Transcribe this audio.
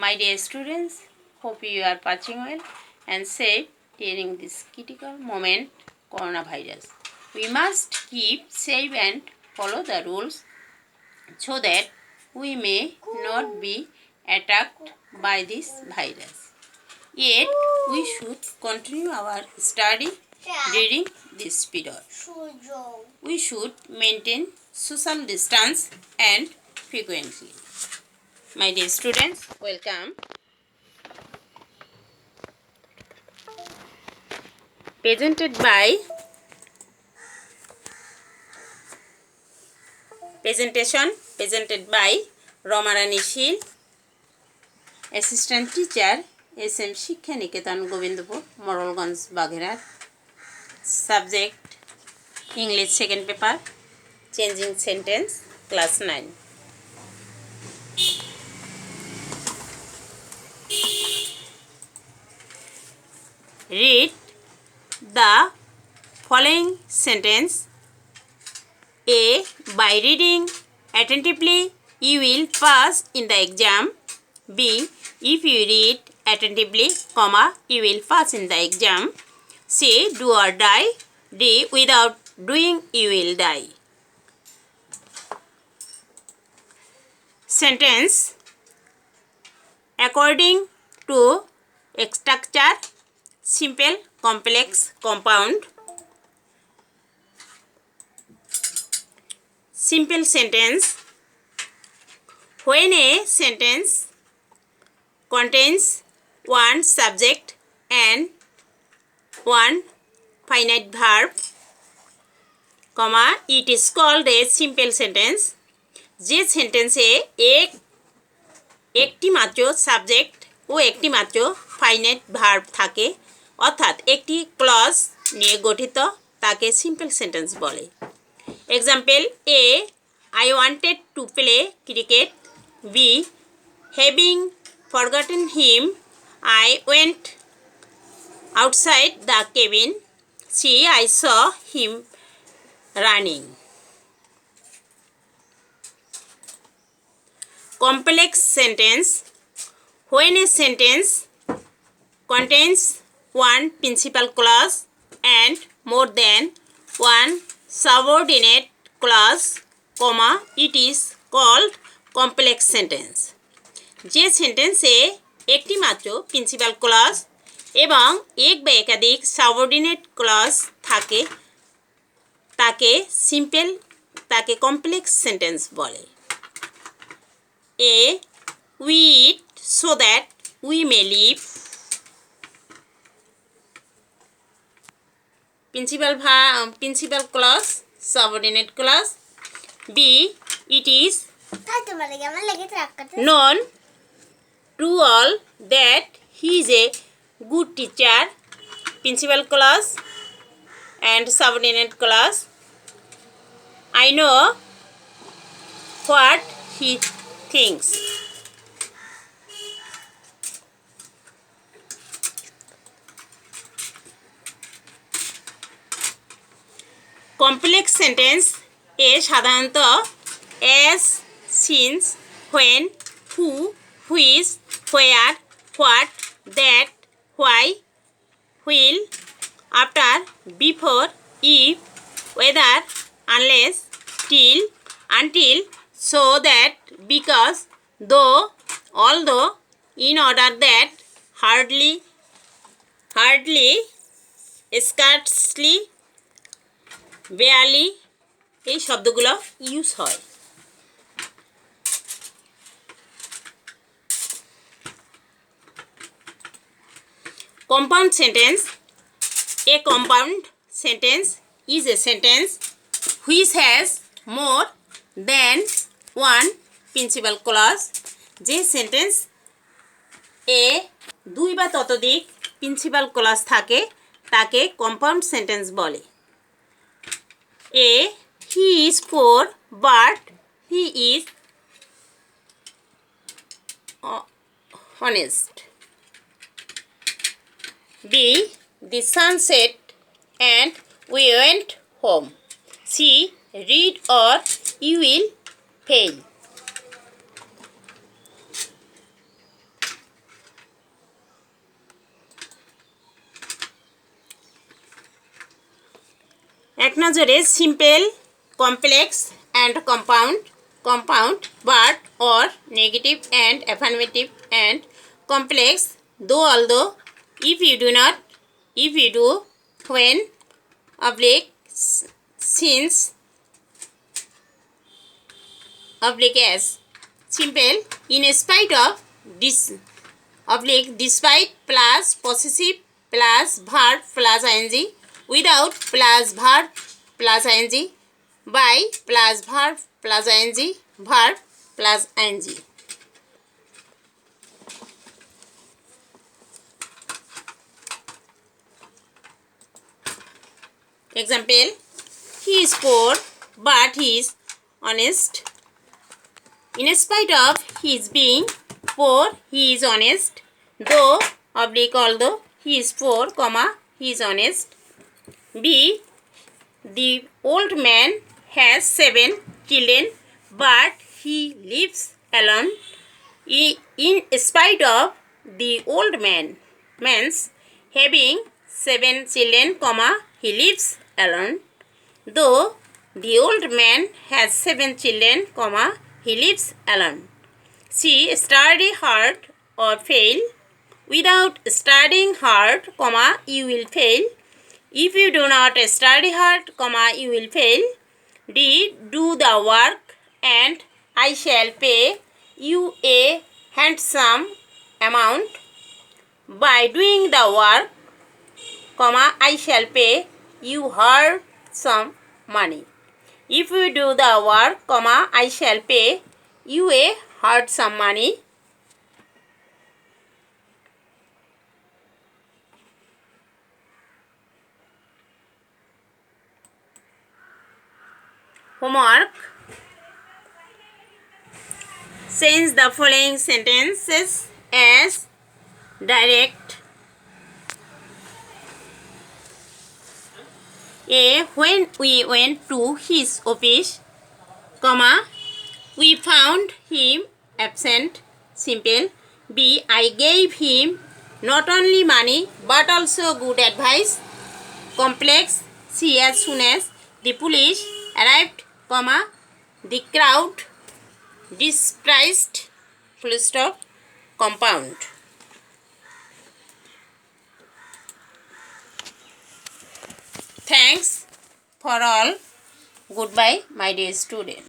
My dear students, hope you are patching well and safe during this critical moment, coronavirus. We must keep safe and follow the rules so that we may not be attacked by this virus. Yet, we should continue our study during this period. We should maintain social distance and frequently. My dear students, welcome. Presented by Romarani Shil, Assistant Teacher, SM Shikha Niketan Govindpur, Moralganj, Bagherat. Subject English second paper, Changing Sentence, Class 9. Read the following sentence. A. By reading attentively, you will pass in the exam. B. If you read attentively, you will pass in the exam. C. Do or die. D. Without doing, you will die. Sentence. According to structure, simple, complex, compound. Simple sentence. When a sentence contains one subject and one finite verb, it is called a simple sentence. যে সেন্টেন্সে একটি মাত্র subject ও একটি মাত্র finite verb থাকে, অর্থাৎ একটি clause নিয়ে গঠিত, তাকে সিম্পল সেন্টেন্স বলে। Example A. I wanted to play cricket. B. Having forgotten him, I went outside the cabin. C. I saw him running. Complex sentence. When a sentence contains one principal clause and more than one subordinate clause, it is called complex sentence. যে সেন্টেন্সে একটি মাত্র principal clause এবং এক বা একাধিক subordinate clause থাকে, তাকে কমপ্লেক্স সেন্টেন্স বলে। A. We eat so that we may live. Principal clause, subordinate clause. B. It is known to all that he is a good teacher. Principal clause and subordinate clause. I know what he thinks. Complex sentence এ সাধারণত as, since, when, who, which, where, what, that, why, will, after, before, if, whether, unless, till, until, so that, because, though, although, in order that, hardly, scarcely, barely, এই শব্দগুলো use হয়। Compound sentence. A compound sentence is a sentence which has more than one principal clause. যে sentence এ দুই বা ততোধিক principal clause থাকে, তাকে compound sentence বলে। A. He is poor but he is honest. B. The sun set and we went home. C. Read or you will fail. এক নজরে simple, complex and compound, but or negative and affirmative and complex, though, although, if you do, when, oblique, since, oblique as. Simple, in spite of, despite plus possessive plus verb plus ing, without plus verb plus ing, by plus verb plus ing, verb plus ing. Example, he is poor but he is honest. In spite of his being poor, he is honest. Though, oblique, although he is poor, comma, he is honest. B, the old man has 7 children, but he lives alone. In spite of the old man's having 7 children, comma, he lives alone. Though the old man has 7 children, comma, he lives alone. C, study hard or fail. Without studying hard, comma, you will fail. If you do not study hard, comma, you will fail. D, do the work and I shall pay you a handsome amount. By doing the work, comma, I shall pay you hard some money. If you do the work, comma, I shall pay you a hard some money. Homework. Change the following sentences as direct. A, when we went to his office, comma, we found him absent. Simple. B, I gave him not only money but also good advice. Complex. C, as soon as the police arrived, comma, the crowd dispersed. Full stop. Compound. Thanks for all. Goodbye, my dear student.